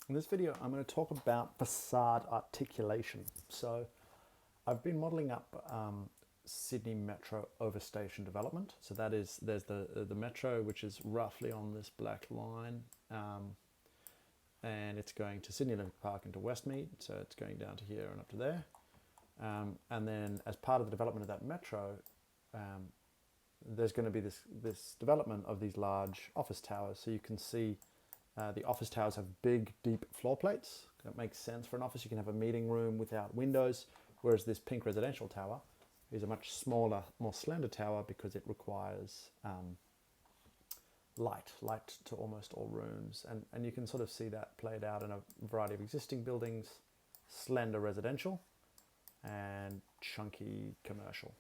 In this video, I'm going to talk about facade articulation. So I've been modeling up Sydney Metro overstation development. So that is, there's the Metro, which is roughly on this black line, and it's going to Sydney Olympic Park into Westmead. So it's going down to here and up to there. And then as part of the development of that Metro, there's going to be this development of these large office towers. So you can see the office towers have big, deep floor plates. That makes sense for an office. You can have a meeting room without windows, whereas this pink residential tower is a much smaller, more slender tower because it requires light to almost all rooms. And you can sort of see that played out in a variety of existing buildings, slender residential and chunky commercial.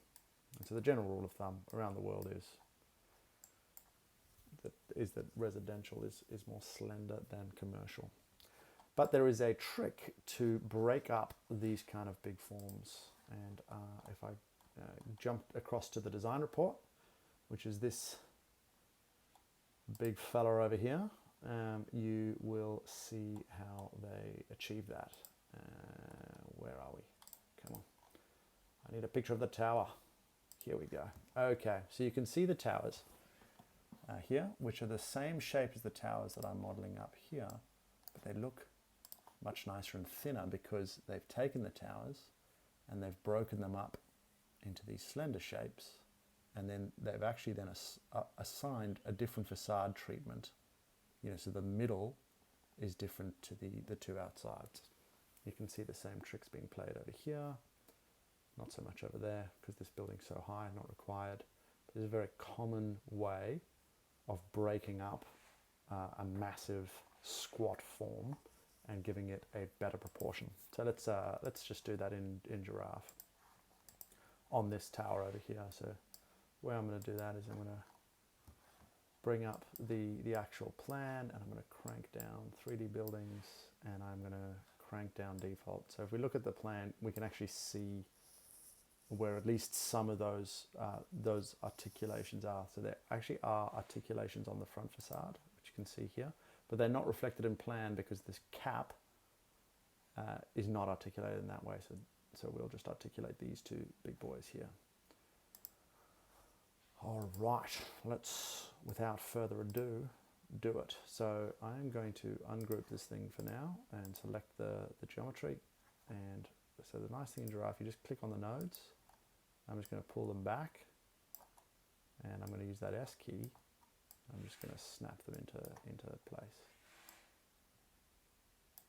And so the general rule of thumb around the world is that residential is more slender than commercial. But there is a trick to break up these kind of big forms. And if I jump across to the design report, which is this big fella over here, you will see how they achieve that. Where are we? Come on. I need a picture of the tower. Here we go. Okay, so you can see the towers here, which are the same shape as the towers that I'm modeling up here, but they look much nicer and thinner because they've taken the towers and they've broken them up into these slender shapes, and then they've actually then assigned a different facade treatment. So the middle is different to the two outsides. You can see the same tricks being played over here. Not so much over there because this building's so high, not required. But there's a very common way of breaking up a massive squat form and giving it a better proportion. So let's just do that in Giraffe on this tower over here. So where I'm going to do that is I'm going to bring up the actual plan, and I'm going to crank down 3D buildings, and I'm going to crank down default. So if we look at the plan, we can actually see where at least some of those articulations are. So there actually are articulations on the front facade, which you can see here, but they're not reflected in plan because this cap is not articulated in that way. So we'll just articulate these two big boys here. All right, let's, without further ado, do it. So I'm going to ungroup this thing for now and select the geometry. And so the nice thing in Giraffe, you just click on the nodes. I'm just going to pull them back, and I'm going to use that S key. I'm just going to snap them into place.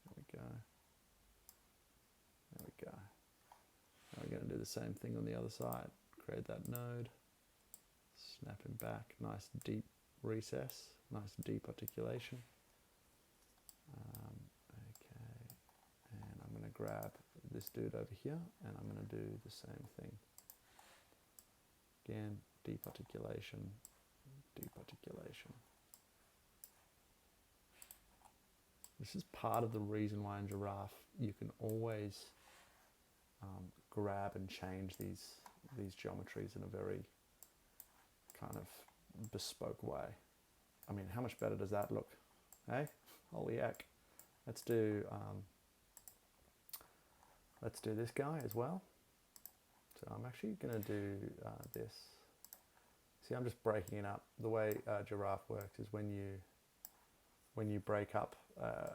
There we go. There we go. Now we're going to do the same thing on the other side. Create that node, snap him back. Nice deep recess, nice deep articulation. Okay, and I'm going to grab this dude over here, and I'm going to do the same thing. Again, deep articulation, deep articulation. This is part of the reason why in Giraffe you can always grab and change these geometries in a very kind of bespoke way. I mean, how much better does that look? Hey, holy heck! Let's do this guy as well. So I'm actually going to do this. See, I'm just breaking it up. The way Giraffe works is when you break up,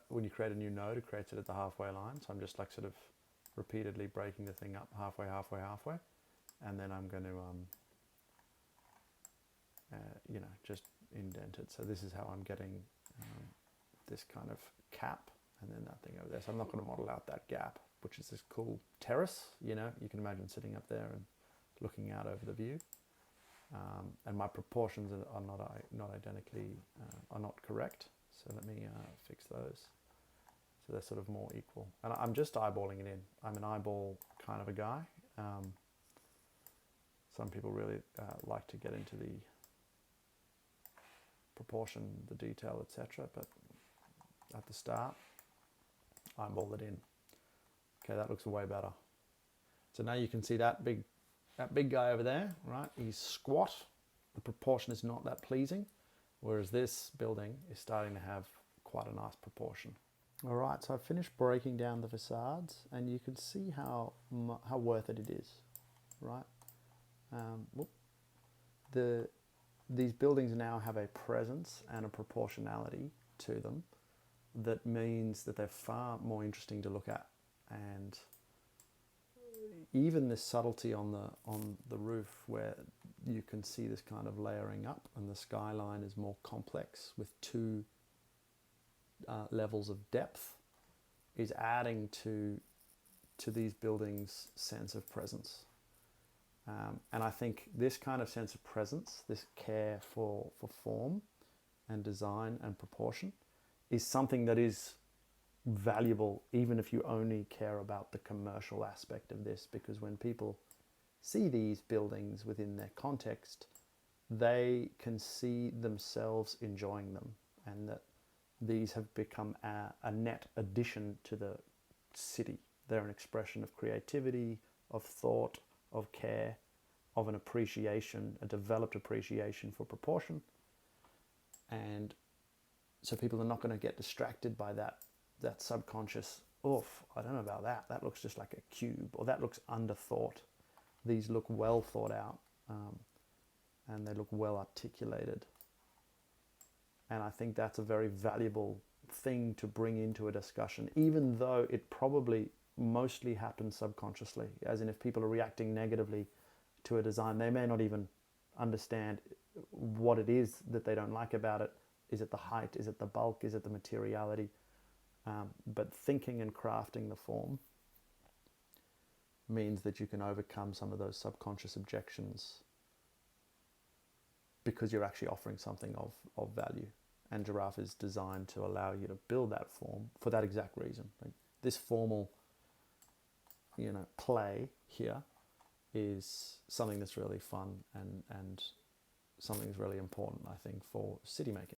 when you create a new node, it creates it at the halfway line. So I'm just like sort of repeatedly breaking the thing up halfway, and then I'm going to just indent it. So this is how I'm getting this kind of cap, and then that thing over there. So I'm not going to model out that gap, which is this cool terrace. You can imagine sitting up there and looking out over the view. And my proportions are not identically, are not correct. So let me fix those. So they're sort of more equal. And I'm just eyeballing it in. I'm an eyeball kind of a guy. Some people really like to get into the proportion, the detail, etc. But at the start, eyeball it in. Okay, that looks way better. So now you can see that big guy over there, right? He's squat. The proportion is not that pleasing, whereas this building is starting to have quite a nice proportion. All right, so I've finished breaking down the facades, and you can see how worth it is, right? Whoop. These buildings now have a presence and a proportionality to them that means that they're far more interesting to look at. And even this subtlety on the roof, where you can see this kind of layering up, and the skyline is more complex with two levels of depth, is adding to these buildings' sense of presence. And I think this kind of sense of presence, this care for form and design and proportion, is something that is valuable even if you only care about the commercial aspect of this, because when people see these buildings within their context, they can see themselves enjoying them, and that these have become a net addition to the city. They're an expression of creativity, of thought, of care, of an appreciation, a developed appreciation for proportion. And so people are not going to get distracted by that subconscious, oof, I don't know about that. That looks just like a cube, or that looks underthought. These look well thought out, and they look well articulated. And I think that's a very valuable thing to bring into a discussion, even though it probably mostly happens subconsciously. As in, if people are reacting negatively to a design, they may not even understand what it is that they don't like about it. Is it the height? Is it the bulk? Is it the materiality? But thinking and crafting the form means that you can overcome some of those subconscious objections, because you're actually offering something of value. And Giraffe is designed to allow you to build that form for that exact reason. Like, this formal, play here is something that's really fun and something that's really important, I think, for city making.